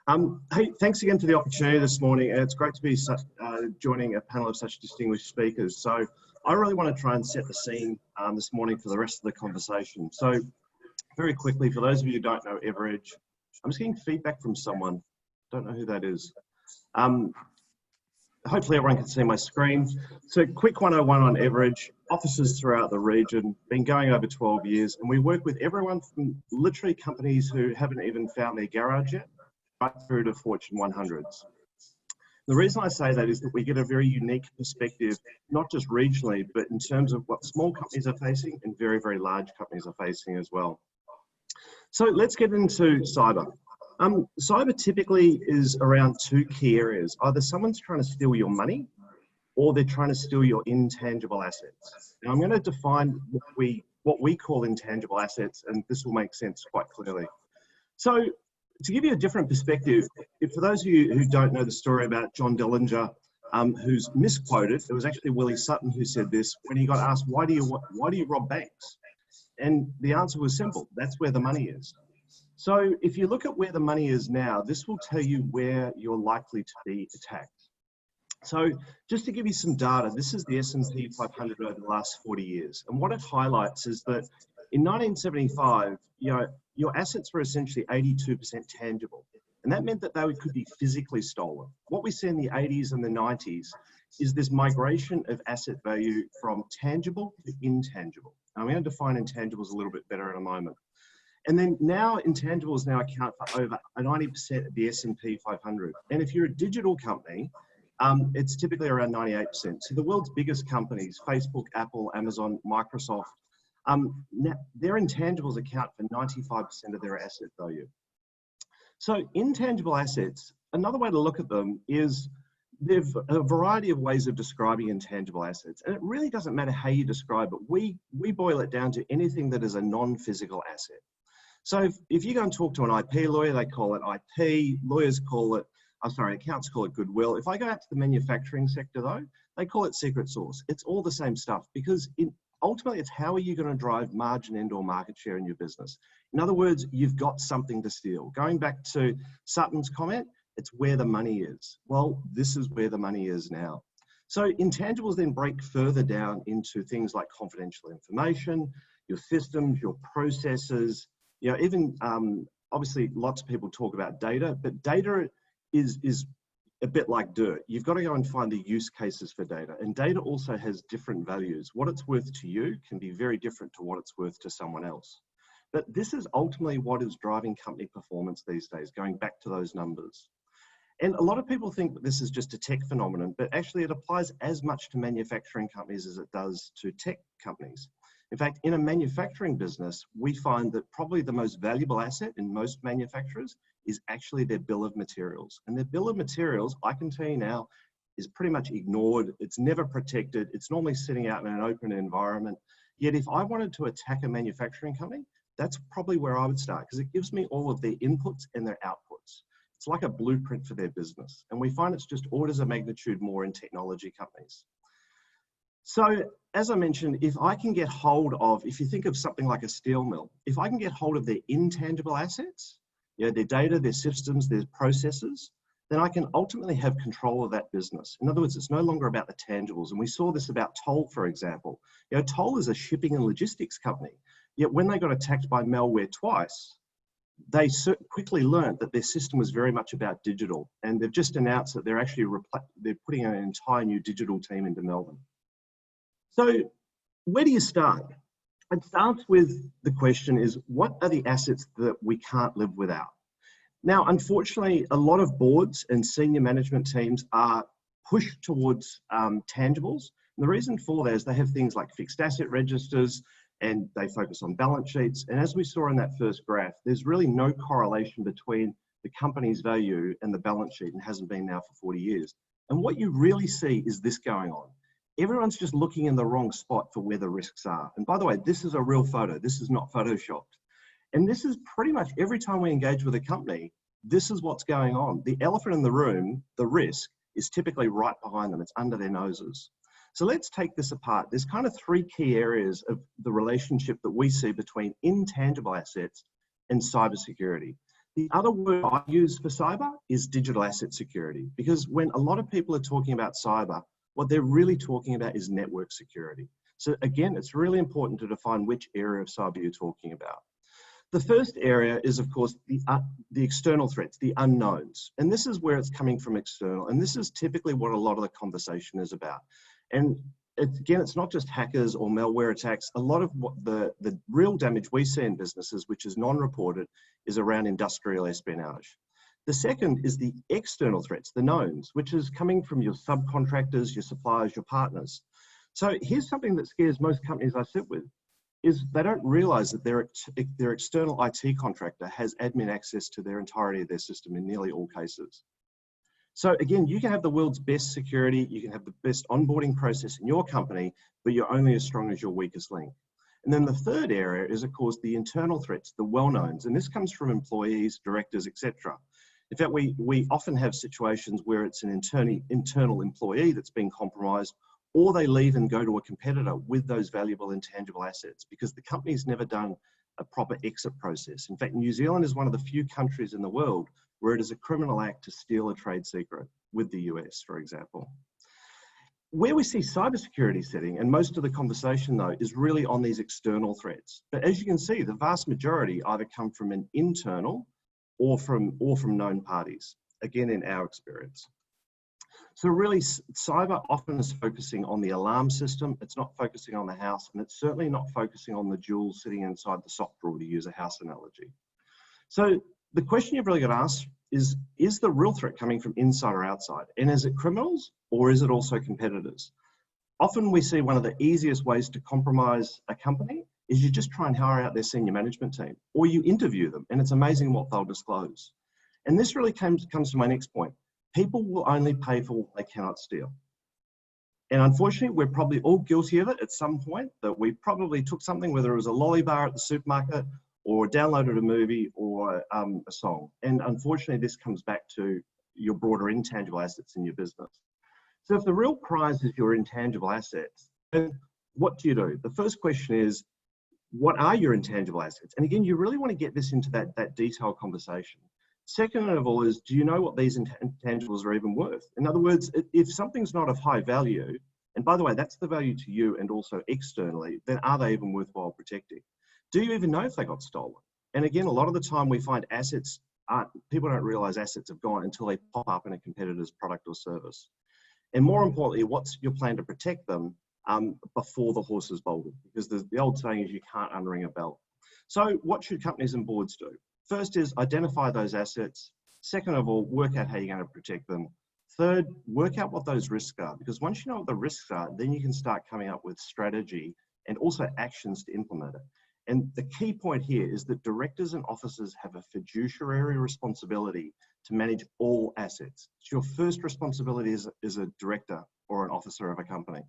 Hey, thanks again for the opportunity this morning. It's great to be joining a panel of such distinguished speakers. So I really want to try and set the scene this morning for the rest of the conversation. So very quickly, for those of you who don't know Everidge, I'm just getting feedback from someone. Don't know who that is. Hopefully everyone can see my screen. So quick 101 on Everidge, offices throughout the region, been going over 12 years, and we work with everyone from literally companies who haven't even found their garage yet, right through to Fortune 100s. The reason I say that is that we get a very unique perspective, not just regionally, but in terms of what small companies are facing and very, very large companies are facing as well. So let's get into cyber. Cyber typically is around two key areas. Either someone's trying to steal your money or they're trying to steal your intangible assets. Now I'm going to define what we call intangible assets, and this will make sense quite clearly. So to give you a different perspective, for those of you who don't know the story about John Dillinger, who's misquoted, it was actually Willie Sutton who said this when he got asked, why do you rob banks? And the answer was simple, that's where the money is. So if you look at where the money is now, this will tell you where you're likely to be attacked. So just to give you some data, this is the S&P 500 over the last 40 years. And what it highlights is that in 1975, your assets were essentially 82% tangible. And that meant that they could be physically stolen. What we see in the 80s and the 90s is this migration of asset value from tangible to intangible. Now, I'm going to define intangibles a little bit better in a moment. And then now intangibles now account for over 90% of the S&P 500. And if you're a digital company, it's typically around 98%. So the world's biggest companies, Facebook, Apple, Amazon, Microsoft, their intangibles account for 95% of their asset value. So intangible assets, another way to look at them is there's a variety of ways of describing intangible assets. And it really doesn't matter how you describe it. We boil it down to anything that is a non-physical asset. So if you go and talk to an IP lawyer, they call it IP, lawyers call it, accountants call it goodwill. If I go out to the manufacturing sector though, they call it secret sauce. It's all the same stuff because ultimately it's how are you going to drive margin and/or market share in your business. In other words, you've got something to steal. Going back to Sutton's comment, it's where the money is. Well, this is where the money is now. So intangibles then break further down into things like confidential information, your systems, your processes, even obviously lots of people talk about data, but data is a bit like dirt. You've got to go and find the use cases for data. And data also has different values. What it's worth to you can be very different to what it's worth to someone else. But this is ultimately what is driving company performance these days, going back to those numbers. And a lot of people think that this is just a tech phenomenon, but actually it applies as much to manufacturing companies as it does to tech companies. In fact, in a manufacturing business, we find that probably the most valuable asset in most manufacturers is actually their bill of materials. And their bill of materials, I can tell you now, is pretty much ignored. It's never protected. It's normally sitting out in an open environment. Yet if I wanted to attack a manufacturing company, that's probably where I would start because it gives me all of their inputs and their outputs. It's like a blueprint for their business. And we find it's just orders of magnitude more in technology companies. So as I mentioned, if I can get hold of, if you think of something like a steel mill, if I can get hold of their intangible assets, their data, their systems, their processes, then I can ultimately have control of that business. In other words, it's no longer about the tangibles. And we saw this about Toll, for example. Toll is a shipping and logistics company. Yet when they got attacked by malware twice, they quickly learned that their system was very much about digital. And they've just announced that they're putting an entire new digital team into Melbourne. So where do you start? It starts with the question is, what are the assets that we can't live without? Now, unfortunately, a lot of boards and senior management teams are pushed towards tangibles. And the reason for that is they have things like fixed asset registers and they focus on balance sheets. And as we saw in that first graph, there's really no correlation between the company's value and the balance sheet and hasn't been now for 40 years. And what you really see is this going on. Everyone's just looking in the wrong spot for where the risks are. And by the way, this is a real photo. This is not photoshopped. And this is pretty much every time we engage with a company, this is what's going on. The elephant in the room, the risk, is typically right behind them. It's under their noses. So let's take this apart. There's kind of three key areas of the relationship that we see between intangible assets and cybersecurity. The other word I use for cyber is digital asset security, because when a lot of people are talking about cyber, what they're really talking about is network security. So again, it's really important to define which area of cyber you're talking about. The first area is, of course, the external threats, the unknowns. And this is where it's coming from external. And this is typically what a lot of the conversation is about. And again, it's not just hackers or malware attacks. A lot of what the real damage we see in businesses, which is non-reported, is around industrial espionage. The second is the external threats, the knowns, which is coming from your subcontractors, your suppliers, your partners. So here's something that scares most companies I sit with, is they don't realize that their external IT contractor has admin access to their entirety of their system in nearly all cases. So again, you can have the world's best security, you can have the best onboarding process in your company, but you're only as strong as your weakest link. And then the third area is, of course, the internal threats, the well-knowns, and this comes from employees, directors, etc. In fact, we often have situations where it's an internal employee that's been compromised, or they leave and go to a competitor with those valuable intangible assets because the company's never done a proper exit process. In fact, New Zealand is one of the few countries in the world where it is a criminal act to steal a trade secret, with the US, for example. Where we see cybersecurity sitting, and most of the conversation though, is really on these external threats. But as you can see, the vast majority either come from an internal or from known parties, again, in our experience. So really, cyber often is focusing on the alarm system. It's not focusing on the house, and it's certainly not focusing on the jewels sitting inside the sock drawer, to use a house analogy. So the question you've really got to ask is the real threat coming from inside or outside? And is it criminals, or is it also competitors? Often we see one of the easiest ways to compromise a company is you just try and hire out their senior management team, or you interview them, and it's amazing what they'll disclose. And this really comes to my next point. People will only pay for what they cannot steal. And unfortunately, we're probably all guilty of it at some point, that we probably took something, whether it was a lolly bar at the supermarket or downloaded a movie or a song. And unfortunately, this comes back to your broader intangible assets in your business. So if the real prize is your intangible assets, then what do you do? The first question is, what are your intangible assets? And again, you really want to get this into that detailed conversation. Second of all is, do you know what these intangibles are even worth? In other words, if something's not of high value, and by the way, that's the value to you and also externally, then are they even worthwhile protecting? Do you even know if they got stolen? And again, a lot of the time we find assets people don't realize assets have gone until they pop up in a competitor's product or service. And more importantly, what's your plan to protect them before the horse is bolted? Because the old saying is you can't unring a belt. So what should companies and boards do? First is identify those assets. Second of all, work out how you're going to protect them. Third, work out what those risks are, because once you know what the risks are, then you can start coming up with strategy and also actions to implement it. And the key point here is that directors and officers have a fiduciary responsibility to manage all assets. It's your first responsibility as a director or an officer of a company.